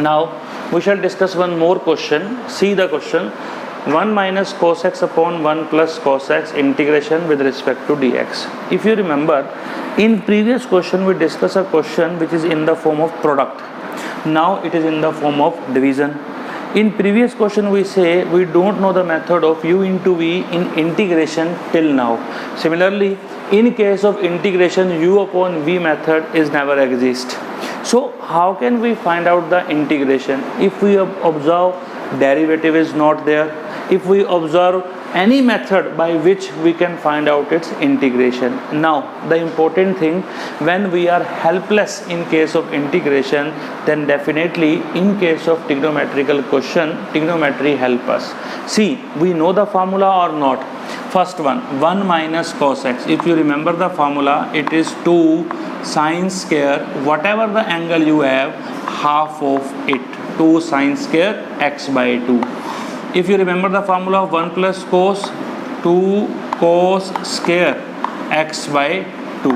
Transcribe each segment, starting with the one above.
Now we shall discuss one more question. See the question. 1 minus cos x upon 1 plus cos x integration with respect to dx. If you remember, in previous question we discussed a question which is in the form of product. Now it is in the form of division. In previous question we say we don't know the method of u into v in integration till now. Similarly, in case of integration, u upon v method is never exist. So how can we find out the integration? If we observe derivative is not there, if we observe any method by which we can find out its integration. Now the important thing, when we are helpless in case of integration, then definitely in case of trigonometrical question, trigonometry help us. See, we know the formula or not? First one, 1 minus cos x. If you remember the formula, it is 2 sine square, whatever the angle you have, half of it, 2 sine square x by 2. If you remember the formula of 1 plus cos, 2 cos square x by 2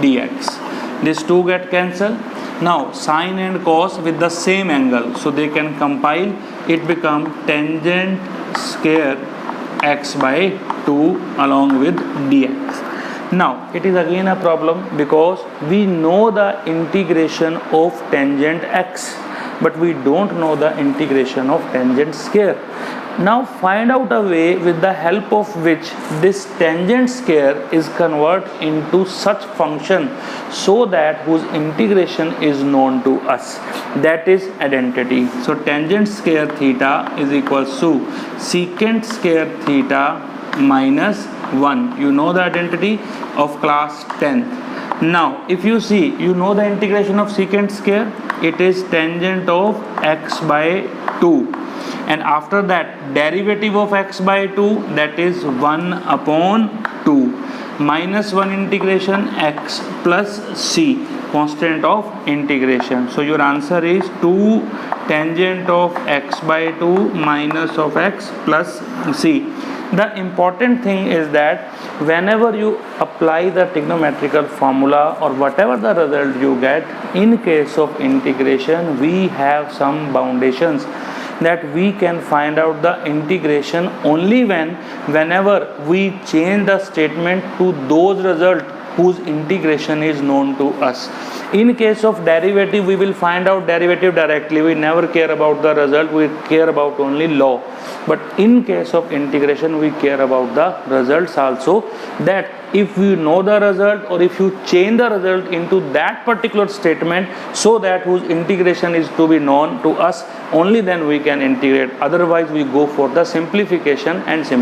dx. These two get cancelled. Now sine and cos with the same angle, so they can compile, it become tangent square x by 2 along with dx. Now it is again a problem because we know the integration of tangent x, but we don't know the integration of tangent square. Now find out a way with the help of which this tangent square is converted into such function so that whose integration is known to us. That is identity. So tangent square theta is equals to secant square theta minus 1. You know the identity of class 10th. Now if you see, you know the integration of secant square, it is tangent of x by 2, and after that derivative of x by 2, that is 1 upon 2, minus 1 integration x plus c, constant of integration. So your answer is 2 tangent of x by 2 minus of x plus c. The important thing is that whenever you apply the trigonometrical formula or whatever the result you get, in case of integration we have some foundations that we can find out the integration only whenever we change the statement to those results whose integration is known to us. In case of derivative, we will find out derivative directly. We never care about the result, we care about only law. But in case of integration, we care about the results also, that if you know the result or if you change the result into that particular statement so that whose integration is to be known to us, only then we can integrate. Otherwise we go for the simplification and simplification.